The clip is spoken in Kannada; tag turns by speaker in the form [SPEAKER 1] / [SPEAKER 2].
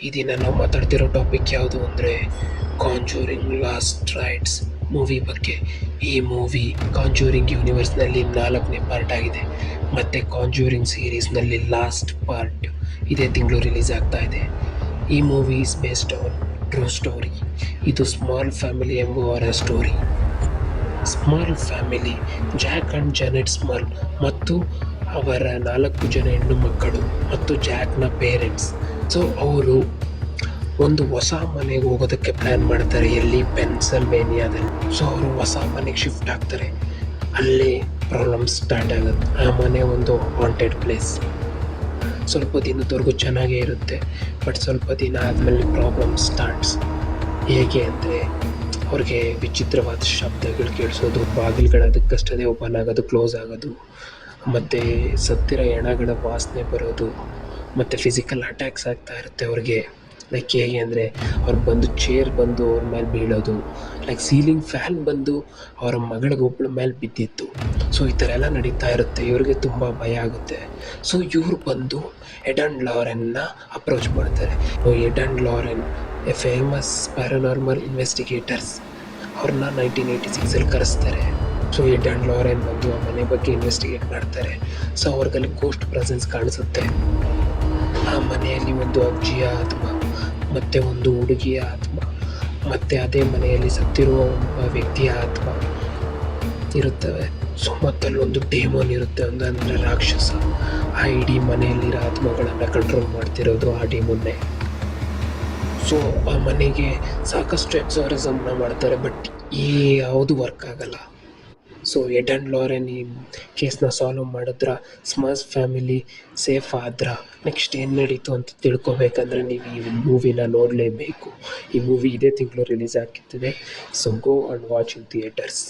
[SPEAKER 1] ಈ ದಿನ ನಾವು ಮಾತಾಡ್ತಿರೋ ಟಾಪಿಕ್ ಯಾವುದು ಅಂದರೆ ಕಾಂಜೂರಿಂಗ್ ಲಾಸ್ಟ್ ರೈಟ್ಸ್ ಮೂವಿ ಬಗ್ಗೆ. ಈ ಮೂವಿ ಕಾಂಜೂರಿಂಗ್ ಯೂನಿವರ್ಸ್ನಲ್ಲಿ 4ನೇ ಪಾರ್ಟ್ ಆಗಿದೆ ಮತ್ತು ಕಾಂಜೂರಿಂಗ್ ಸೀರೀಸ್ನಲ್ಲಿ ಲಾಸ್ಟ್ ಪಾರ್ಟ್ ಇದೇ ತಿಂಗಳು ರಿಲೀಸ್ ಆಗ್ತಾ ಇದೆ. ಈ movie is based on true story. ಇದು ಸ್ಮಾಲ್ ಫ್ಯಾಮಿಲಿ ಎಂಬುವರ story. Small family, Jack and Janet small ಮತ್ತು ಅವರ 4 ಜನ ಹೆಣ್ಣು ಮಕ್ಕಳು ಮತ್ತು ಜಾಕ್ನ ಪೇರೆಂಟ್ಸ್. ಸೊ ಅವರು ಒಂದು ಹೊಸ ಮನೆಗೆ ಹೋಗೋದಕ್ಕೆ ಪ್ಲ್ಯಾನ್ ಮಾಡ್ತಾರೆ, ಎಲ್ಲಿ ಪೆನ್ಸಿಲ್ವೇನಿಯಾದಲ್ಲಿ. ಸೊ ಅವರು ಹೊಸ ಮನೆಗೆ ಶಿಫ್ಟ್ ಆಗ್ತಾರೆ. ಅಲ್ಲೇ ಪ್ರಾಬ್ಲಮ್ಸ್ ಸ್ಟಾರ್ಟ್ ಆಗುತ್ತೆ. ಆ ಮನೆ ಒಂದು ಹಾಂಟೆಡ್ ಪ್ಲೇಸ್. ಸ್ವಲ್ಪ ದಿನದವರೆಗೂ ಚೆನ್ನಾಗೇ ಇರುತ್ತೆ, ಬಟ್ ಸ್ವಲ್ಪ ದಿನ ಆದಮೇಲೆ ಪ್ರಾಬ್ಲಮ್ ಸ್ಟಾರ್ಟ್ಸ್. ಹೇಗೆ ಅಂದರೆ ಅವ್ರಿಗೆ ವಿಚಿತ್ರವಾದ ಶಬ್ದಗಳು ಕೇಳಿಸೋದು, ಬಾಗಿಲುಗಳು ಅದಕ್ಕಷ್ಟೇ ಓಪನ್ ಆಗೋದು, ಕ್ಲೋಸ್ ಆಗೋದು, ಮತ್ತು ಸತ್ತಿರೋ ಹೆಣಗಳ ವಾಸನೆ ಬರೋದು, ಮತ್ತು ಫಿಸಿಕಲ್ ಅಟ್ಯಾಕ್ಸ್ ಆಗ್ತಾ ಇರುತ್ತೆ ಅವ್ರಿಗೆ. ಲೈಕ್ ಹೇಗೆ ಅಂದರೆ ಅವ್ರು ಬಂದು ಚೇರ್ ಬಂದು ಅವ್ರ ಮೇಲೆ ಬೀಳೋದು, ಲೈಕ್ ಸೀಲಿಂಗ್ ಫ್ಯಾನ್ ಬಂದು ಅವರ ಮಗಳಿಗೊಬ್ಬಳ ಮೇಲೆ ಬಿದ್ದಿತ್ತು. ಸೊ ಈ ಥರ ಎಲ್ಲ ನಡೀತಾ ಇರುತ್ತೆ. ಇವ್ರಿಗೆ ತುಂಬ ಭಯ ಆಗುತ್ತೆ. ಸೊ ಇವ್ರು ಬಂದು ಎಡ್ ಆ್ಯಂಡ್ ಲಾರೆನ್ನ ಅಪ್ರೋಚ್ ಮಾಡ್ತಾರೆ. Ed and Lorraine a famous paranormal investigators. ಅವ್ರನ್ನ 1986 ಕರೆಸ್ತಾರೆ. ಸೊ ಎಡ್ ಆ್ಯಂಡ್ ಲಾರೆನ್ ಬಂದು ಆ ಮನೆ ಬಗ್ಗೆ ಇನ್ವೆಸ್ಟಿಗೇಟ್ ಮಾಡ್ತಾರೆ. ಸೊ ಅವ್ರಿಗಲ್ಲಿ ಗೋಸ್ಟ್ ಪ್ರೆಸೆನ್ಸ್ ಕಾಣಿಸುತ್ತೆ. ಆ ಮನೆಯಲ್ಲಿ ಒಂದು ಅಜ್ಜಿಯ ಆತ್ಮ ಮತ್ತು ಒಂದು ಹುಡುಗಿಯ ಆತ್ಮ ಮತ್ತು ಅದೇ ಮನೆಯಲ್ಲಿ ಸತ್ತಿರುವ ಒಬ್ಬ ವ್ಯಕ್ತಿಯ ಆತ್ಮ ಇರುತ್ತವೆ. ಸೊ ಮತ್ತಲ್ಲೊಂದು ಡೆಮೋನ್ ಇರುತ್ತೆ, ಅಂದರೆ ರಾಕ್ಷಸ. ಆ ಇಡೀ ಮನೆಯಲ್ಲಿರೋ ಆತ್ಮಗಳನ್ನು ಕಂಟ್ರೋಲ್ ಮಾಡ್ತಿರೋದು ಆ ಡೆಮೋನ್ನೇ. ಸೊ ಆ ಮನೆಗೆ ಸಾಕಷ್ಟು ಎಕ್ಸಾರಿಸಮ್ನ ಮಾಡ್ತಾರೆ, ಬಟ್ ಯಾವುದು ವರ್ಕ್ ಆಗಲ್ಲ. ಸೊ ಎಡ್ ಆ್ಯಂಡ್ ಲಾರೆನ್ ಈ ಕೇಸ್ನ ಸಾಲ್ವ್ ಮಾಡಿದ್ರ, ಸ್ಮಾಲ್ ಫ್ಯಾಮಿಲಿ ಸೇಫ್ ಆದ್ರ, ನೆಕ್ಸ್ಟ್ ಏನು ನಡೀತು ಅಂತ ತಿಳ್ಕೊಬೇಕಂದ್ರೆ ನೀವು ಈ ಮೂವಿನ ನೋಡಲೇಬೇಕು. ಈ ಮೂವಿ ಇದೇ ತಿಂಗಳು ರಿಲೀಸ್ ಆಗ್ತಿದೆ. So go and watch in theatres.